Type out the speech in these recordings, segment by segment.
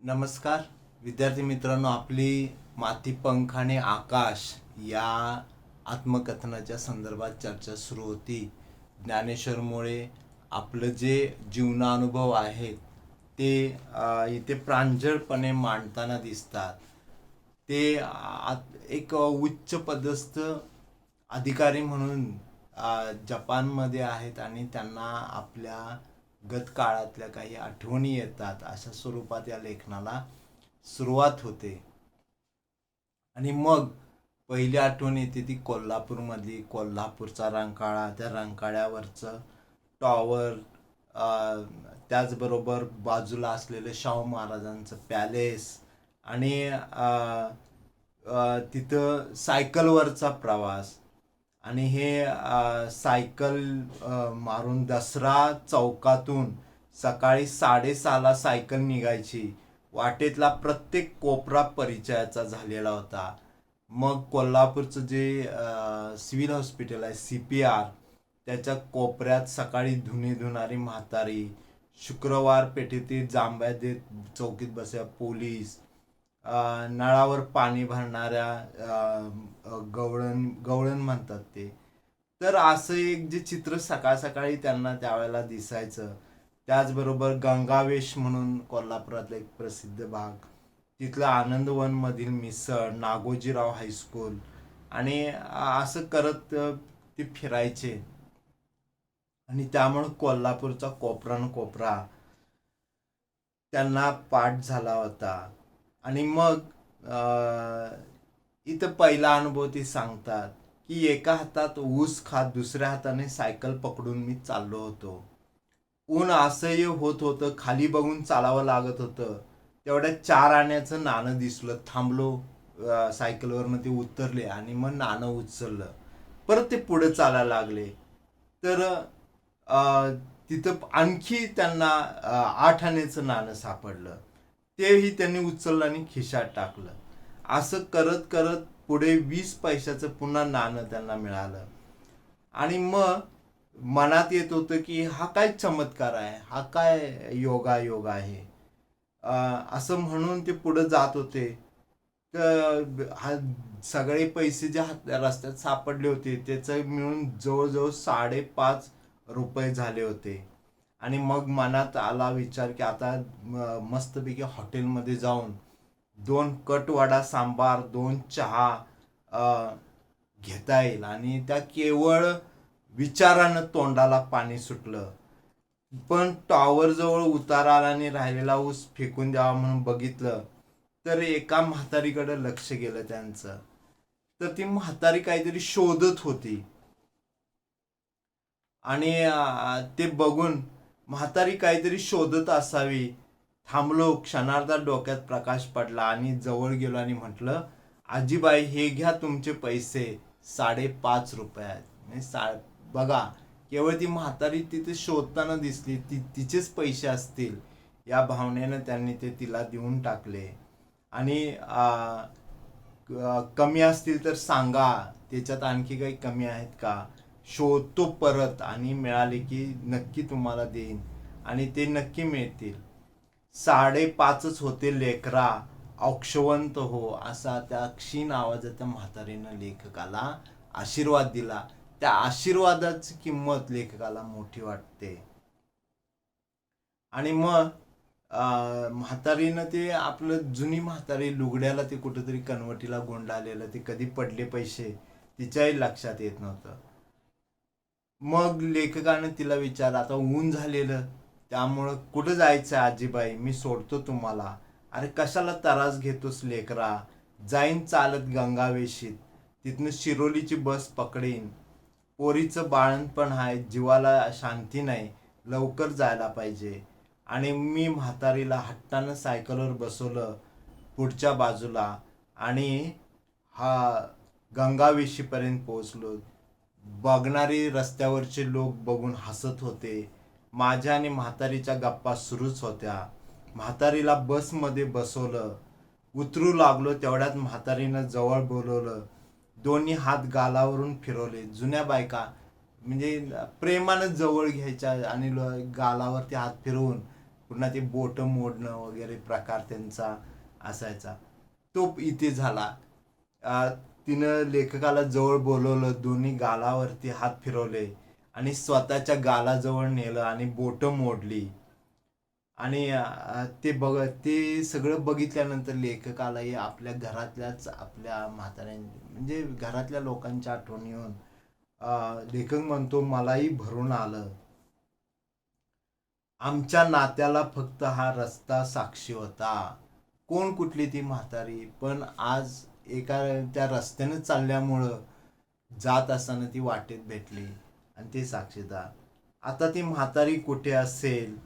नमस्कार विद्यार्थी मित्रांनो, आपली माती पंख आणि आकाश या आत्मकथनाच्या संदर्भात चर्चा सुरू होती. ज्ञानेश्वर मुळे आपलं जे जीवनानुभव आहेत ते इथे प्रांजळपणे मांडताना दिसतात. ते एक उच्च पदस्थ अधिकारी म्हणून जपानमध्ये आहेत आणि त्यांना आपल्या गतकाळातल्या काही आठवणी येतात, अशा स्वरूपात या लेखनाला सुरुवात होते. आणि मग पहिली आठवण येते ती कोल्हापूरमधली, कोल्हापूरचा रंकाळा, त्या रंकाळ्यावरचं टॉवर, त्याचबरोबर बाजूला असलेलं शाहू महाराजांचं पॅलेस आणि तिथं सायकलवरचा प्रवास. आणि हे सायकल मारून दसरा चौकातून सकाळी 6:30ला सायकल निघायची. वाटेतला प्रत्येक कोपरा परिचयाचा झालेला होता. मग कोल्हापूरचं जे सिव्हिल हॉस्पिटल आहे CPR, त्याच्या कोपऱ्यात सकाळी धुणी धुणारी म्हातारी, शुक्रवार पेठेतील जांभ्या देत चौकीत बसल्या पोलीस, नळावर पाणी भरणाऱ्या गवळण गवळण म्हणतात ते. तर असं एक जे चित्र सकाळ सकाळी त्यांना त्यावेळेला दिसायचं. त्याचबरोबर गंगावेश म्हणून कोल्हापुरातला एक प्रसिद्ध भाग, तिथलं आनंदवनमधील मिसळ, नागोजीराव हायस्कूल, आणि असं करत ते फिरायचे. आणि त्यामुळे कोल्हापूरचा कोपरा न कोपरा त्यांना पाठ झाला होता. आणि मग इथं पहिला अनुभव ते सांगतात की एका हातात ऊस खात दुसऱ्या हाताने सायकल पकडून मी चाललो होतो. ऊन असह्य होत होतं, खाली बघून चालावं लागत होतं. तेवढ्या 4 आण्याचं नाणं दिसलं. थांबलो, सायकलवरनं ते उतरले आणि मग नाणं उचललं. परत ते पुढे चालायला लागले. तर तिथं आणखी त्यांना 8 आण्याचं नाणं सापडलं. तेही त्यांनी उचललं आणि खिशात टाकलं. असं करत करत पुढे 20 पैशाचं पुन्हा नाणं त्यांना मिळालं. आणि मग मनात येत होतं की हा काय चमत्कार आहे, हा काय योगायोग आहे, असं म्हणून ते पुढे जात होते. तर हा सगळे पैसे जे रस्त्यात सापडले होते त्याचं मिळून जवळजवळ 5.5 रुपये झाले होते. आणि मग मनात आला विचार की आता मस्तपैकी हॉटेलमध्ये जाऊन 2 कट वडा सांबार, 2 चहा घेता येईल. आणि त्या केवळ विचारानं तोंडाला पाणी सुटलं. पण टॉवर जवळ उतार आला आणि राहिलेला ऊस फेकून द्यावा म्हणून बघितलं तर एका म्हातारीकडे लक्ष गेलं त्यांचं. तर ती म्हातारी काहीतरी शोधत होती. आणि ते बघून म्हातारी काहीतरी शोधत असावी. थांबलो, क्षणार्धात डोक्यात प्रकाश पडला आणि जवळ गेलो आणि म्हटलं, आजीबाई हे घ्या तुमचे पैसे, 5.5 रुपये आहेत. बघा, केवळ ती म्हातारी तिथे शोधताना दिसली, तिचेच पैसे असतील या भावनेनं त्यांनी ते तिला देऊन टाकले. आणि कमी असतील तर सांगा, त्याच्यात आणखी काही कमी आहेत का, शोधतो परत आणि मिळाले की नक्की तुम्हाला देईन आणि ते नक्की मिळतील. 5.5च होते लेकरा, औक्षवंत हो, असा त्या क्षीण आवाजात त्या म्हातारीनं लेखकाला आशीर्वाद दिला. त्या आशीर्वादाची किंमत लेखकाला मोठी वाटते. आणि मग म्हातारीनं ते आपलं जुनी म्हातारी लुगड्याला ते कुठेतरी कनवटीला गुंडाळलेलं, ते कधी पडले पैसे तिच्याही लक्षात येत नव्हतं. मग लेखकानं तिला विचारलं, आता ऊन झालेलं, त्यामुळं कुठं जायचं आजीबाई, मी सोडतो तुम्हाला. अरे कशाला त्रास घेतोस लेकरा, जाईन चालत गंगावेशीत, तिथनं शिरोलीची बस पकडेन. पोरीचं बाळणपण आहे, जीवाला शांती नाही, लवकर जायला पाहिजे. आणि मी म्हातारीला हट्टानं सायकलवर बसवलं पुढच्या बाजूला आणि गंगावेशीपर्यंत पोहोचलो. बघणारी रस्त्यावरचे लोक बघून हसत होते. माझ्या आणि म्हातारीच्या गप्पा सुरूच होत्या. म्हातारीला बसमध्ये बसवलं, उतरू लागलो तेवढ्यात म्हातारीनं जवळ बोलवलं, दोन्ही हात गालावरून फिरवले. जुन्या बायका म्हणजे प्रेमानं जवळ घ्यायच्या आणि गालावरती हात फिरवून पुन्हा ते बोट मोडणं वगैरे प्रकार त्यांचा असायचा, तो इथे झाला. तिनं लेखकाला जवळ बोलवलं, दोन्ही गालावरती हात फिरवले आणि स्वतःच्या गालाजवळ नेलं आणि बोटं मोडली. आणि ते सगळं बघितल्यानंतर लेखकालाही आपल्या घरातल्याच आपल्या म्हाताऱ्यां म्हणजे घरातल्या लोकांच्या आठवणी येऊन लेखक म्हणतो, मलाही भरून आलं. आमच्या नात्याला फक्त हा रस्ता साक्षी होता. कोण कुठली ती म्हातारी, पण आज एका त्या रस्त्याने चालल्यामुळं जात असताना ती वाटेत भेटली आणि ते साक्षीदार. आता ती म्हातारी कुठे असेल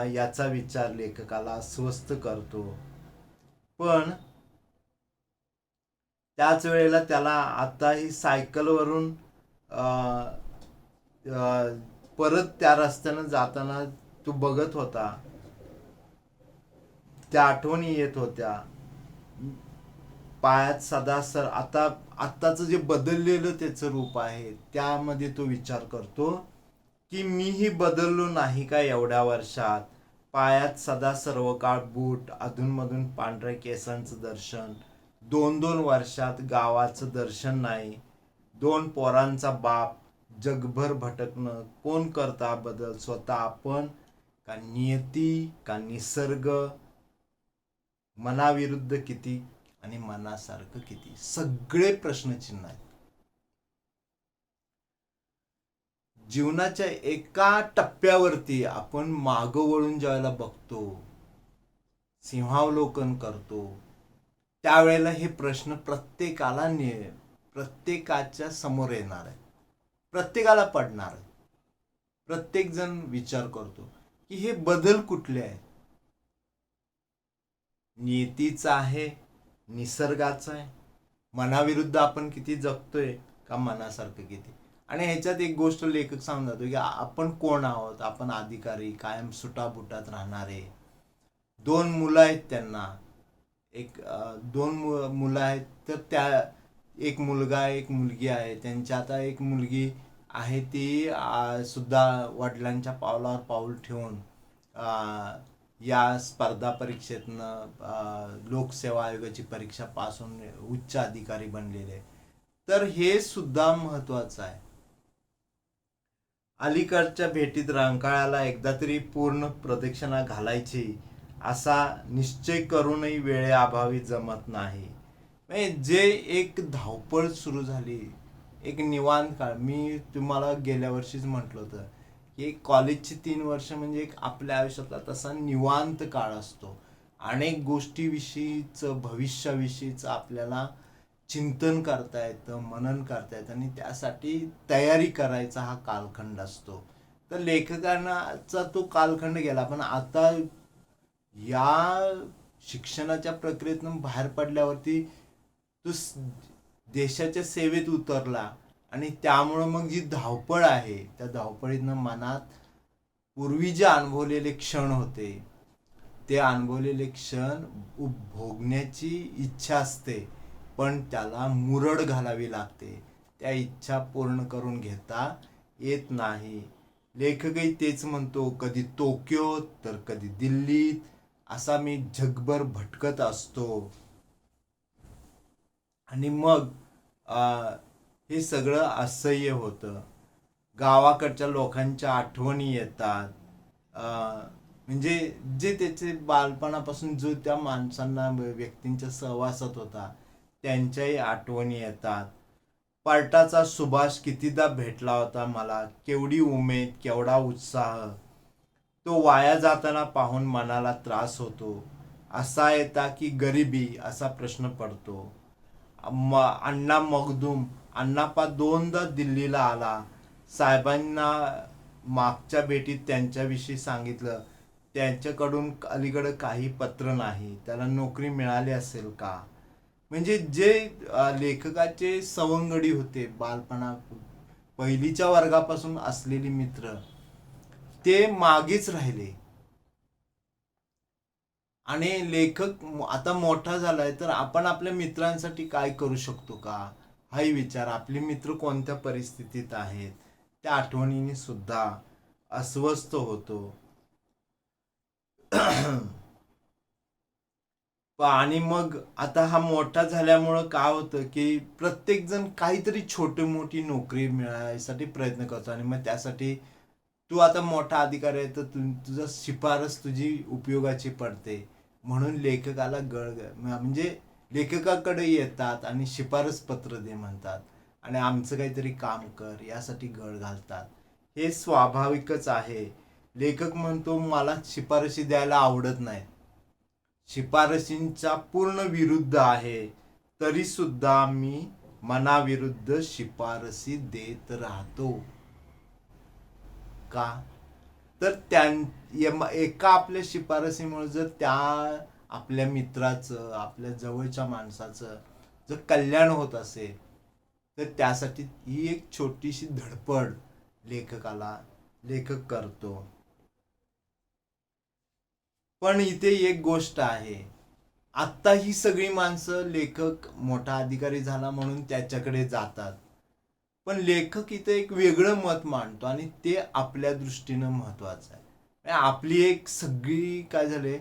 याचा विचार लेखकाला अस्वस्थ करतो. पण त्याच वेळेला त्याला आता ही सायकलवरून परत त्या रस्त्यानं जाताना तो बघत होता, त्या आठवणी येत होत्या. पायात सदा सर आत्ताचं जे बदललेलं त्याचं रूप आहे, त्यामध्ये तो विचार करतो की मीही बदललो नाही का एवढ्या वर्षात. पायात सदा सर्व काळ बूट, अधूनमधून पांढऱ्या केसांचं दर्शन, 2-2 वर्षात गावाचं दर्शन नाही, 2 पोरांचा बाप, जगभर भटकणं. कोण करता बदल, स्वतः आपण का नियती का निसर्ग? मनाविरुद्ध किती आणि मनासारखं किती? सगळे प्रश्नचिन्ह आहेत. जीवनाच्या एका टप्प्यावरती आपण मागं वळून ज्यावेळेला बघतो, सिंहावलोकन करतो, त्यावेळेला हे प्रश्न प्रत्येकाच्या समोर येणार आहे, प्रत्येकाला पडणार आहे. प्रत्येक जण विचार करतो की हे बदल कुठले आहेत, नियतीचा आहे, निसर्गाचा आहे, मनाविरुद्ध आपण किती जगतोय का मनासारखं किती. आणि ह्याच्यात एक गोष्ट लेखक सांगून जातो की आपण कोण आहोत. आपण अधिकारी, कायम सुटाबुटात राहणारे. 2 मुलं आहेत त्यांना, दोन मुलं आहेत, तर त्या एक मुलगा एक मुलगी आहे. त्यांची आता एक मुलगी आहे ती सुद्धा वडिलांच्या पावलावर पाऊल ठेवून या स्पर्धा परीक्षेतनं लोकसेवा आयोगाची परीक्षा पास होऊन उच्च अधिकारी बनलेले. तर हे सुद्धा महत्वाचं आहे. अलीकडच्या भेटीत रंकाळ्याला एकदा तरी पूर्ण प्रदक्षिणा घालायची असा निश्चय करूनही वेळेअभावी जमत नाही. जे एक धावपळ सुरू झाली, एक निवांत काळ. मी तुम्हाला गेल्या वर्षीच म्हटलं होतं की कॉलेजची 3 वर्ष म्हणजे एक आपल्या आयुष्यातला तसा निवांत काळ असतो. अनेक गोष्टीविषयीचं, भविष्याविषयीचं आपल्याला चिंतन करता येतं, मनन करता येतं आणि त्यासाठी तयारी करायचा हा कालखंड असतो. तर लेखकांचा तो कालखंड गेला. पण आता या शिक्षणाच्या प्रक्रियेतून बाहेर पडल्यावरती तो देशाच्या सेवेत उतरला आणि त्यामुळं मग जी धावपळ आहे, त्या धावपळीतनं मनात पूर्वी जे अनुभवलेले क्षण होते, ते अनुभवलेले क्षण भोगण्याची इच्छा असते, पण त्याला मुरड घालावी लागते. त्या इच्छा पूर्ण करून घेता येत नाही. लेखकही तेच म्हणतो, कधी टोक्यो तर कधी दिल्लीत असा मी जगभर भटकत असतो. आणि मग हे सगळं असह्य होतं. गावाकडच्या लोकांच्या आठवणी येतात. म्हणजे जे त्याचे बालपणापासून जो त्या माणसांना व्यक्तींच्या सहवासात होता, त्यांच्याही आठवणी येतात. पार्टाचा सुभाष कितीदा भेटला होता मला, केवढी उमेद, केवढा उत्साह. तो वाया जाताना पाहून मनाला त्रास होतो. असा येता की गरिबी असा प्रश्न पडतो. अण्णा मखदूम, अण्णाप्पा 2दा दिल्लीला आला. साहेबांना मागच्या भेटीत त्यांच्याविषयी सांगितलं. त्यांच्याकडून अलीकडं काही पत्र नाही. त्याला नोकरी मिळाली असेल का? म्हणजे जे लेखकाचे सवंगडी होते बालपणा, पहिलीच्या वर्गापासून असलेली मित्र, ते मागेच राहिले. आणि लेखक आता मोठा झालाय, तर आपण आपल्या मित्रांसाठी काय करू शकतो का, हाही विचार. आपले मित्र कोणत्या परिस्थितीत आहेत, त्या आठवणीने सुद्धा अस्वस्थ होतो. आणि मग आता हा मोठा झाल्यामुळं काय होतं की प्रत्येक जण काहीतरी छोटी मोठी नोकरी मिळायसाठी प्रयत्न करतो आणि मग त्यासाठी तू आता मोठा अधिकारी आहे तर तुझं शिफारस तुझी उपयोगाची पडते म्हणून लेखकाला म्हणजे लेखकाकडे येतात आणि शिफारस पत्र दे म्हणतात आणि आमचं काहीतरी काम कर यासाठी गळ घालतात. हे स्वाभाविकच आहे. लेखक म्हणतो मला शिफारशी द्यायला आवडत नाही, शिफारशींच्या पूर्ण विरुद्ध आहे, तरी सुद्धा मी मनाविरुद्ध शिफारसी देत राहतो. का तर एका आपल्या शिफारसीमुळे जर त्या आपल्या मित्राचं आपल्या जवळच्या माणसाचं जर कल्याण होत असेल तर त्यासाठी ही एक छोटीशी धडपड लेखक करतो. पण इथे एक गोष्ट आहे, आत्ता ही सगळी माणसं लेखक मोठा अधिकारी झाला म्हणून त्याच्याकडे जातात, पण लेखक इथे एक वेगळं मत मांडतो आणि ते आपल्या दृष्टीनं महत्वाचं आहे. आपली एक सगळी काय झाले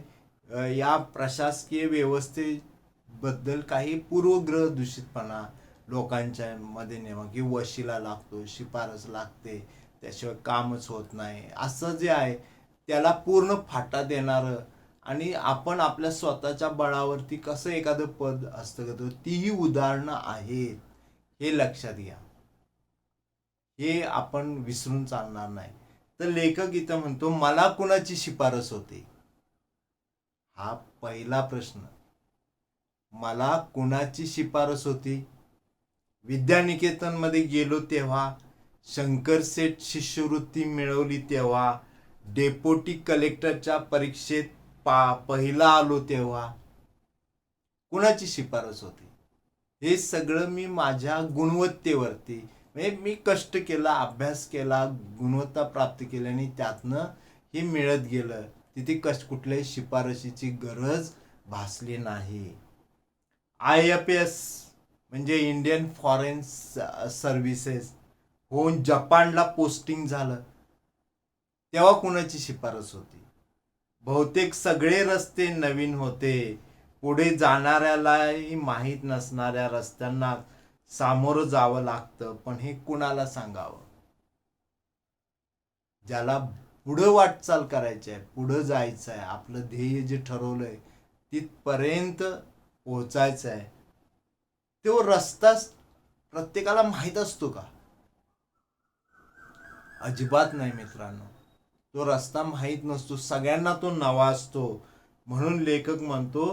या प्रशासकीय व्यवस्थेबद्दल काही पूर्वग्रह दूषितपणा लोकांच्या मध्ये नेवा की वशिला लागतो, शिफारस लागते, त्याशिवाय कामच होत नाही, असं जे आहे त्याला पूर्ण फाटा देणारं आणि आपण आपल्या स्वतःच्या बळावरती कसं एखादं पद हस्तगत तीही उदाहरणं आहेत, हे लक्षात घ्या. हे आपण विसरून चालणार नाही. तर लेखक इथं म्हणतो मला कुणाची शिफारस होते, हा पहिला प्रश्न. मला कुणाची शिफारस होती? विद्यानिकेतन मध्ये गेलो तेव्हा, शंकर सेठ शिष्यवृत्ती मिळवली तेव्हा, डेप्युटी कलेक्टरच्या परीक्षेत पहिला आलो तेव्हा कुणाची शिफारस होती? हे सगळं मी माझ्या गुणवत्तेवरती, म्हणजे मी कष्ट केला, अभ्यास केला, गुणवत्ता प्राप्त केली आणि त्यातनं हे मिळत गेलं. तिथे कुठल्याही शिफारशीची गरज भासली नाही. IFS म्हणजे इंडियन फॉरेन सर्व्हिसेस होऊन जपानला पोस्टिंग झालं तेव्हा कुणाची शिफारस होती? बहुतेक सगळे रस्ते नवीन होते, पुढे जाणाऱ्यालाही माहीत नसणाऱ्या रस्त्यांना सामोरं जावं लागतं, पण हे कुणाला सांगावं? ज्याला पुढं वाटचाल करायची आहे, पुढं जायचं आहे, आपलं ध्येय जे ठरवलंय तिथपर्यंत पोहोचायचं आहे, तो रस्ता प्रत्येकाला माहीत असतो का? अजिबात नाही मित्रांनो. तो रस्ता माहीत नसतो, सगळ्यांना तो नवा असतो. म्हणून लेखक म्हणतो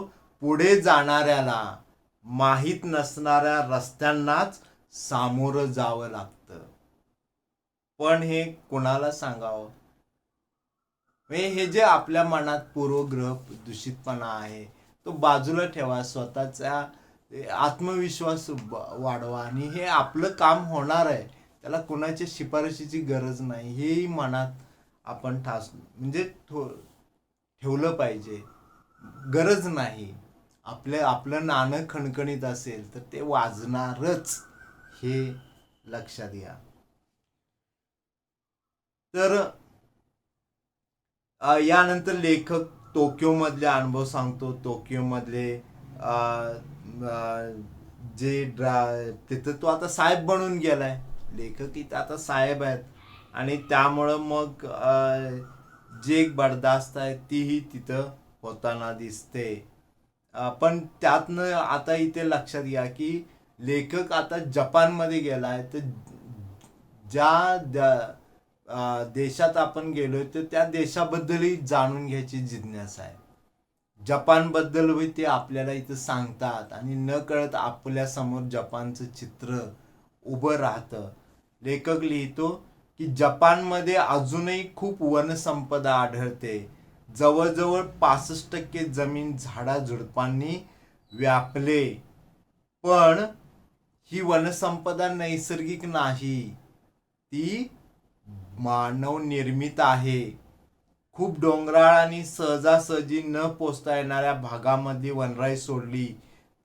पुढे जाणाऱ्याला माहीत नसणाऱ्या रस्त्यांनाच सामोरं जावं लागतं. पण हे कोणाला सांगावं? हे जे आपल्या मनात पूर्वग्रह दूषितपणा आहे तो बाजूला ठेवा, स्वतःचा आत्मविश्वास वाढवा आणि हे आपलं काम होणार आहे, त्याला कोणाच्या शिफारशीची गरज नाही, हेही मनात आपण म्हणजे ठेवलं पाहिजे. गरज नाही, आपलं नाणं खणखणीत असेल तर ते वाजणारच, हे लक्षात घ्या. तर यानंतर लेखक टोकियो मधले अनुभव सांगतो. टोकियो मधले जे तिथं तो आता साहेब बनून गेलाय, लेखक इथं आता साहेब आहेत आणि त्यामुळं मग जे एक बडदास्त आहे तीही तिथं होताना दिसते. पण त्यातनं आता इथे लक्षात घ्या की लेखक आता जपानमध्ये गेलाय, तर ज्या देशात आपण गेलोय तर त्या देशाबद्दलही जाणून घ्यायची जिज्ञासा आहे. जपानबद्दल ते आपल्याला इथं सांगतात आणि न कळत आपल्या समोर जपानचं चित्र उभं राहतं. लेखक लिहितो की जपानमध्ये अजूनही खूप वनसंपदा आढळते. जवळजवळ 65% जमीन झाडाझुडपांनी व्यापले, पण ही वनसंपदा नैसर्गिक नाही, ती मानव निर्मित आहे. खूप डोंगराळ आणि सहजासहजी न पोचता येणाऱ्या भागामध्ये वनराई सोडली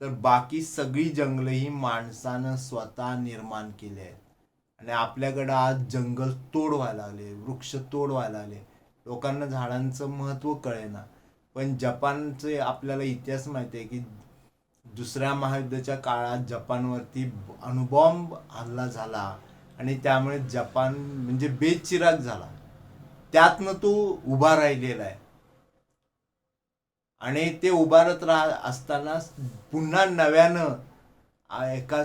तर बाकी सगळी जंगल ही माणसानं स्वतः निर्माण केली आहेत. आणि आपल्याकडं आज जंगल तोड व्हायला लागले, वृक्ष तोड व्हायला लागले, लोकांना झाडांचं महत्त्व कळेना. पण जपानचे आपल्याला इतिहास माहिती आहे की दुसऱ्या महायुद्धाच्या काळात जपानवरती अणुबॉम्ब हल्ला झाला आणि त्यामुळे जपान म्हणजे बेचिराग झाला. त्यातनं तो उभा राहिलेला आहे आणि ते उभारत असताना पुन्हा नव्यानं एका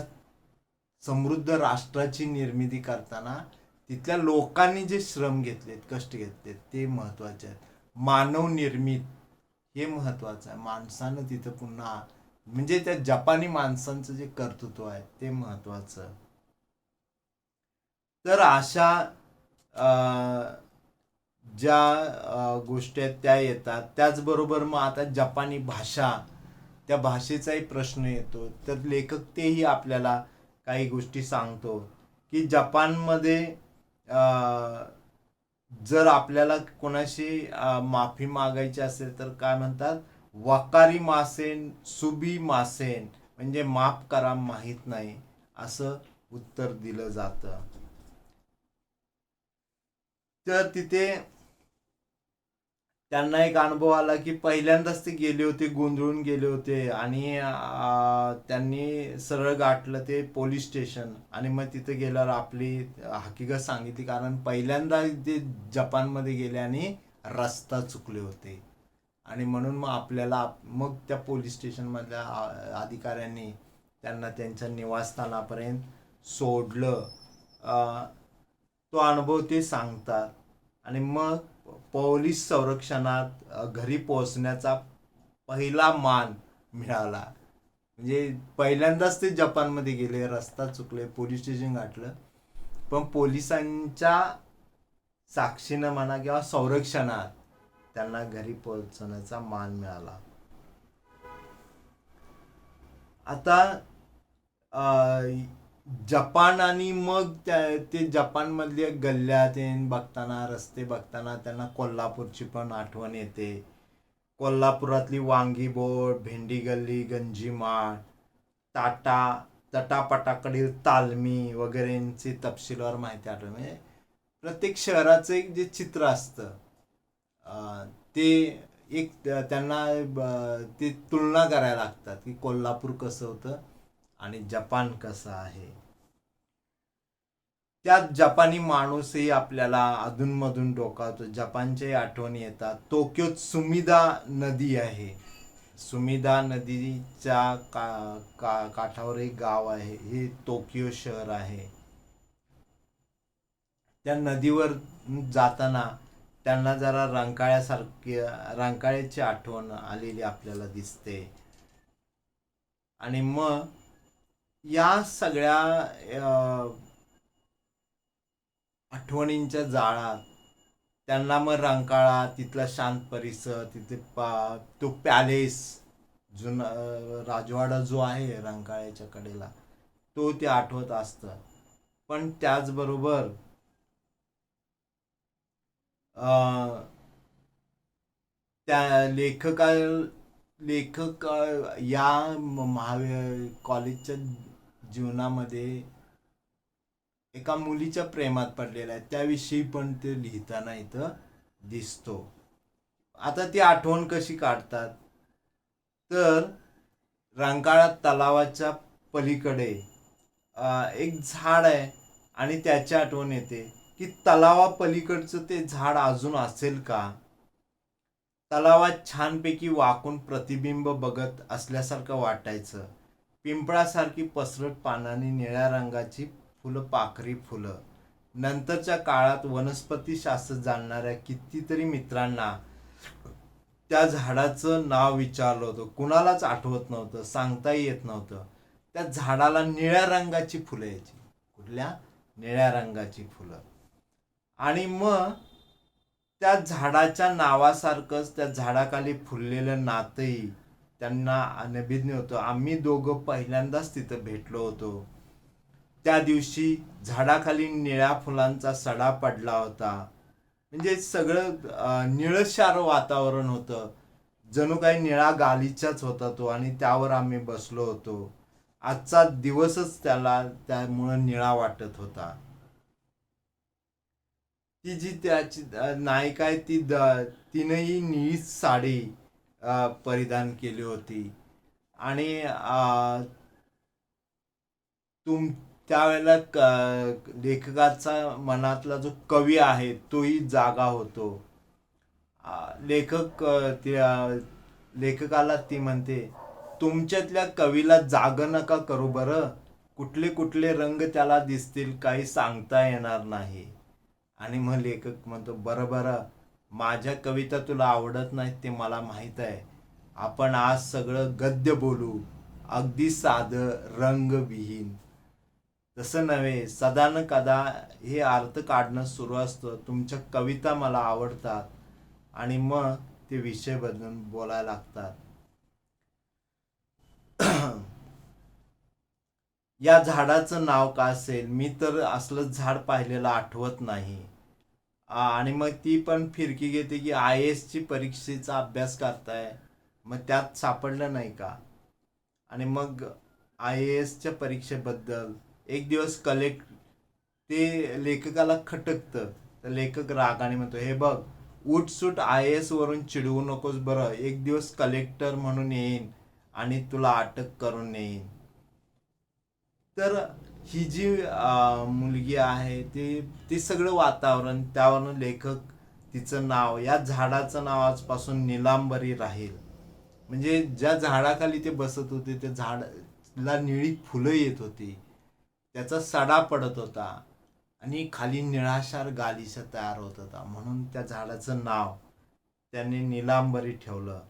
समृद्ध राष्ट्राची निर्मिती करताना तिथल्या लोकांनी जे श्रम घेतलेत, कष्ट घेतलेत, ते महत्वाचे आहेत. मानव निर्मित हे महत्वाचं आहे. माणसानं तिथं पुन्हा म्हणजे त्या जपानी माणसांचं जे कर्तृत्व आहे ते महत्वाचं. तर अशा ज्या गोष्टी आहेत त्या येतात. त्याचबरोबर मग आता जपानी भाषा, त्या भाषेचाही प्रश्न येतो. तर लेखक तेही आपल्याला काही गोष्टी सांगतो की जपानमध्ये जर आपल्याला कोणाशी माफी मागायची असेल तर काय म्हणतात, वाकारी मासेन सुबी मासेन, म्हणजे माफ करा माहीत नाही असं उत्तर दिलं जातं. तर तिथे त्यांना एक अनुभव आला की पहिल्यांदाच ते गेले होते, गोंधळून गेले होते आणि त्यांनी सरळ गाठलं ते पोलीस स्टेशन आणि मग तिथे गेल्यावर आपली हकीकत सांगितली, कारण पहिल्यांदा ते जपानमध्ये गेले आणि रस्ता चुकले होते आणि म्हणून मग आपल्याला मग त्या पोलीस स्टेशनमधल्या अधिकाऱ्यांनी त्यांना त्यांच्या निवासस्थानापर्यंत सोडलं. तो अनुभव ते सांगतात आणि मग पोलीस संरक्षणात घरी पोहोचण्याचा पहिला मान मिळाला. म्हणजे पहिल्यांदाच ते जपानमध्ये गेले, रस्ता चुकले, पोलीस स्टेशन गाठलं, पण पोलिसांच्या साक्षीनं म्हणा किंवा संरक्षणात त्यांना घरी पोहोचण्याचा मान मिळाला. आता जपान आणि मग ते जपानमधल्या गल्ल्या ते बघताना, रस्ते बघताना त्यांना कोल्हापूरची पण आठवण येते. कोल्हापुरातली वांगी बोट, भेंडी गल्ली, गंजीमाळ, तटापटाकडील तालमी वगैरेंची तपशीलवार माहिती आठवते. म्हणजे प्रत्येक शहराचं एक जे चित्र असतं ते एक त्यांना ते तुलना करायला लागतात की कोल्हापूर कसं होतं आणि जपान कसं आहे. त्यात जपानी माणूसही आपल्याला अधूनमधून डोकावतो. जपानच्याही आठवणी येतात. टोक्योत सुमिदा नदी आहे. सुमिदा नदीच्या काठावर एक गाव आहे, हे टोकियो शहर आहे. त्या नदीवर जाताना त्यांना जरा रंकाळ्याची आठवण आलेली आपल्याला दिसते. आणि मग या सगळ्या आठवणींच्या जाळात त्यांना मग रंकाळा, तिथला शांत परिसर, तिथे तो पॅलेस, जुना राजवाडा जो आहे रंकाळ्याच्या कडेला, तो ते आठवत असतं. पण त्याचबरोबर त्या लेखक या कॉलेजच्या जीवनामध्ये एका मुलीच्या प्रेमात पडलेला आहे, त्याविषयी पण ते लिहिताना इथं दिसतो. आता ती आठवण कशी काढतात, तर रंकाळा तलावाच्या पलीकडे एक झाड आहे आणि त्याची आठवण येते की तलावा पलीकडचं ते झाड अजून असेल का. तलावात छानपैकी वाकून प्रतिबिंब बघत असल्यासारखं वाटायचं. पिंपळासारखी पसरट पानांनी निळ्या रंगाची पाखरी फुलं. नंतरच्या काळात वनस्पतीशास्त्र जाणणाऱ्या कितीतरी मित्रांना त्या झाडाचं नाव विचारलं होतं, कुणालाच आठवत नव्हतं, सांगताही येत नव्हतं. त्या झाडाला निळ्या रंगाची फुलं यायची. कुठल्या? निळ्या रंगाची फुलं. आणि मग त्या झाडाच्या नावासारखंच त्या झाडाखाली फुललेलं नातही त्यांना अनभिज्ञ होतं. आम्ही दोघं पहिल्यांदाच तिथं भेटलो होतो. त्या दिवशी झाडाखाली निळ्या फुलांचा सडा पडला होता. म्हणजे सगळं निळशार वातावरण होतं, जणू काही निळा गालिचाच होता तो, आणि त्यावर आम्ही बसलो होतो. आजचा दिवसच त्यामुळं निळा वाटत होता. ती जी त्याची नायिका आहे तिनंही निळीच साडी परिधान केली होती. आणि तुम त्यावेळेला लेखकाचा मनातला जो कवी आहे तोही जागा होतो. लेखक लेखकाला ती म्हणते, तुमच्यातल्या कवीला जाग नका करू बरं, कुठले कुठले रंग त्याला दिसतील काही सांगता येणार नाही. आणि मग लेखक म्हणतो, बरं बरं, माझ्या कविता तुला आवडत नाहीत ते मला माहीत आहे. आपण आज सगळं गद्य बोलू, अगदी साधं रंगविहीन. तसं नव्हे, सदा न कदा हे अर्थ काढणं सुरू असतं. तुमच्या कविता मला आवडतात. आणि मग ते विषय बदलून बोलायला लागतात. या झाडाचं नाव का असेल, मी तर असलं झाड पाहिलेलं आठवत नाही. आणि मग ती पण फिरकी घेते की IAS ची परीक्षेचा अभ्यास करताय, मग त्यात सापडलं नाही का. आणि मग IAS च्या परीक्षेबद्दल एक दिवस ते लेखकाला खटकतं. तर लेखक रागाने म्हणतो, हे बघ, उठसूट IAS वरून चिडवू नकोस बरं, एक दिवस कलेक्टर म्हणून येईन आणि तुला अटक करून नेईन. तर ही जी मुलगी आहे ते सगळं वातावरण, त्यावरून लेखक तिचं नाव, या झाडाचं नाव आजपासून निलांबरी राहील. म्हणजे ज्या झाडाखाली ते बसत होते त्या झाडाला निळी फुलं येत होती, त्याचा सडा पडत होता आणि खाली निळाशार गालिचा तयार होत होता, म्हणून त्या झाडाचं नाव त्यांनी निलांबरी ठेवलं.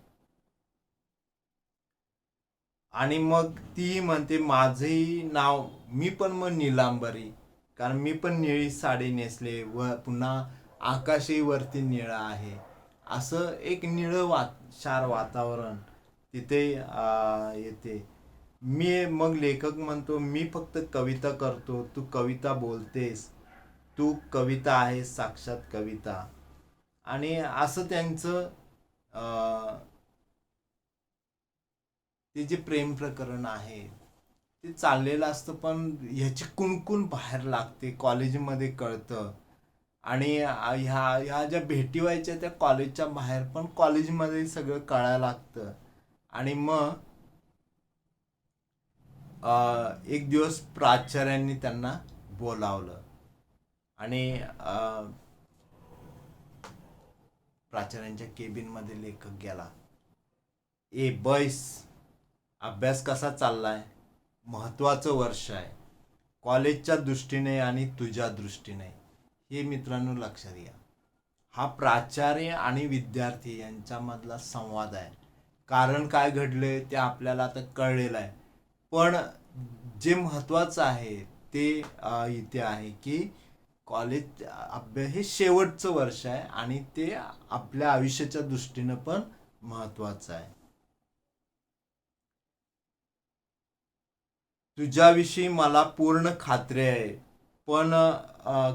आणि मग ती म्हणते, माझंही नाव, मी पण मग निलांबरी, कारण मी पण निळी साडी नेसले व पुन्हा आकाशही वरती निळं आहे. असं एक निळं शार वातावरण तिथे येते. मग लेखक म्हणतो, मी फक्त कविता करतो, तू कविता बोलतेस, तू कविता आहे, साक्षात कविता. आणि असं त्यांचं ते जे प्रेम प्रकरण आहे ते चाललेलं असतं. पण ह्याची कुणकुण बाहेर लागते, कॉलेजमध्ये कळतं. आणि ह्या ज्या भेटी व्हायच्या त्या कॉलेजच्या बाहेर, पण कॉलेजमध्ये सगळं कळायला लागतं. आणि मग एक दिवस प्राचार्यांनी त्यांना बोलावलं आणि प्राचार्यांच्या केबिनमध्ये लेखक गेला. ए बॉयस, अभ्यास कसा चाललाय? महत्त्वाचं वर्ष आहे, कॉलेजच्या दृष्टीने आणि तुझ्या दृष्टीने. हे मित्रांनो लक्षात घ्या, हा प्राचार्य आणि विद्यार्थी यांच्यामधला संवाद आहे. कारण काय घडलंय ते आपल्याला आता कळलेलं आहे, पण जे महत्त्वाचं आहे ते इथे आहे की कॉलेज अभ्यास हे शेवटचं वर्ष आहे आणि ते आपल्या आयुष्याच्या दृष्टीनं पण महत्त्वाचं आहे. तुझ्याविषयी मला पूर्ण खात्री आहे, पण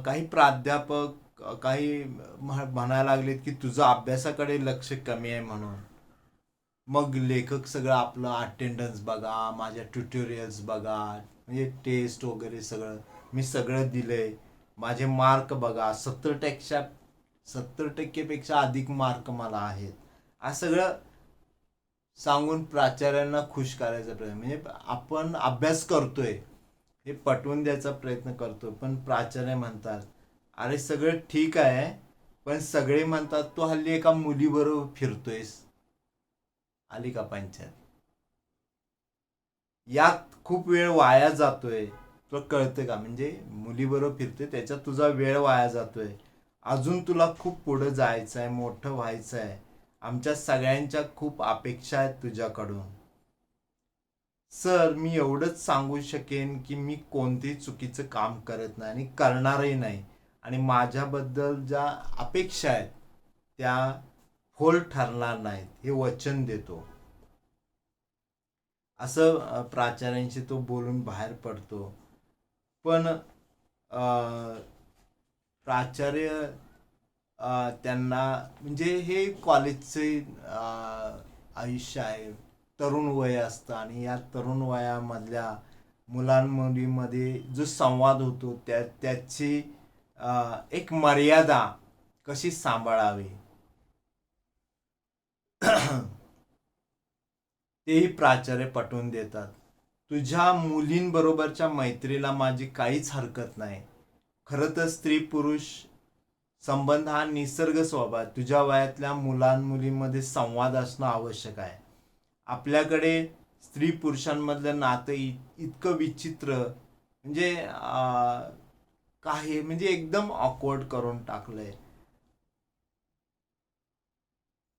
काही प्राध्यापक काही म्हणायला लागलेत की तुझं अभ्यासाकडे लक्ष कमी आहे म्हणून. मग लेखक सगळं आपलं अटेंडन्स बघा, माझ्या ट्युटोरियल्स बघा, म्हणजे टेस्ट वगैरे सगळं मी सगळं दिलंय, माझे मार्क बघा, 70%पेक्षा अधिक मार्क मला आहेत, असं सगळं सांगून प्राचार्यांना खुश करायचा प्रयत्न, म्हणजे आपण अभ्यास करतोय हे पटवून द्यायचा प्रयत्न करतो. पण प्राचार्य म्हणतात, अरे सगळं ठीक आहे, पण सगळे म्हणतात तू हल्ली एका मुलीबरोबर फिरतोयस. आली का पंचायत? यात खूप वेळ वाया जातोय, तुला कळतं का? म्हणजे मुलीबरोबर फिरतोय त्याच्यात तुझा वेळ वाया जातोय. अजून तुला खूप पुढे जायचं आहे, मोठं व्हायचं आहे, आमच्या सगळ्यांच्या खूप अपेक्षा आहेत तुझ्याकडून. सर, मी एवढंच सांगू शकेन की मी कोणतेही चुकीचं काम करत नाही आणि करणारही नाही, आणि माझ्याबद्दल ज्या अपेक्षा आहेत त्या फोल ठरणार नाहीत हे वचन देतो. असं प्राचार्यांशी तो बोलून बाहेर पडतो. पण प्राचार्य त्यांना, म्हणजे हे कॉलेजचे आयुष्य आहे, तरुण वय असतं, आणि या तरुण वयामधल्या मुलांमुलीमध्ये जो संवाद होतो त्याची एक मर्यादा कशी सांभाळावी तेही प्राचार्य पटवून देतात. तुझ्या मुलींबरोबरच्या मैत्रीला माझी काहीच हरकत नाही. खरं तर स्त्री पुरुष संबंध हा निसर्ग स्वभाव. तुझ्या वयातल्या मुलांमुलींमध्ये संवाद असणं आवश्यक आहे. आपल्याकडे स्त्री पुरुषांमधलं नातं इतकं विचित्र, म्हणजे काही म्हणजे एकदम ऑकवर्ड करून टाकलंय.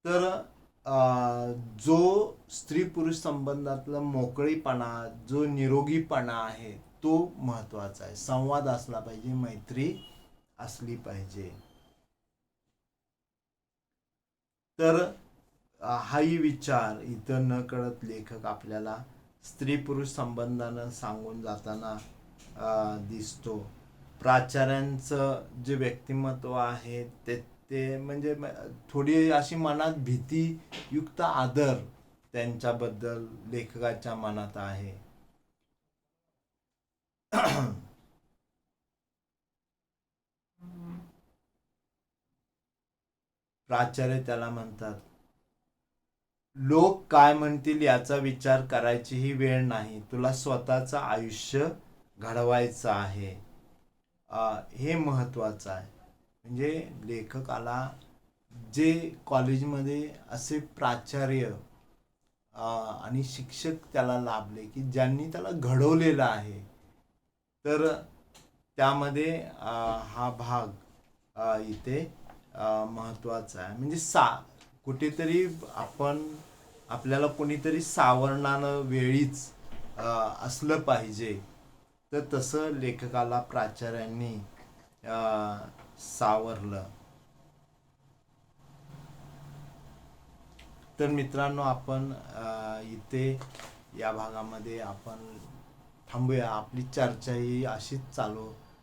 तर जो स्त्री पुरुष संबंधातला मोकळीपणा, जो निरोगीपणा आहे, तो महत्वाचा आहे. संवाद असला पाहिजे, मैत्री असली पाहिजे. तर हाही विचार इथं न कळत लेखक आपल्याला स्त्री पुरुष संबंधानं सांगून जाताना दिसतो. प्राचार्यांचं जे व्यक्तिमत्व आहे ते ते म्हणजे थोडी अशी मनात भीतीयुक्त आदर त्यांच्याबद्दल लेखकाच्या मनात आहे. प्राचार्य त्याला म्हणतात, लोक काय म्हणतील याचा विचार करायची ही वेळ नाही. तुला स्वतःचं आयुष्य घडवायचं आहे. हे महत्वाचं आहे. म्हणजे लेखकाला जे कॉलेजमध्ये असे प्राचार्य आणि शिक्षक त्याला लाभले की ज्यांनी त्याला घडवलेलं आहे, तर त्यामध्ये हा भाग इथे महत्वाचा आहे. म्हणजे कुठेतरी आपल्याला कोणीतरी सावरणानं वेळीच असलं पाहिजे. तर तसं लेखकाला प्राचार्यांनी सावरलं. तर मित्रांनो, आपण इथे या भागामध्ये आपण थांबूया. आपली चर्चा ही अशीच चालू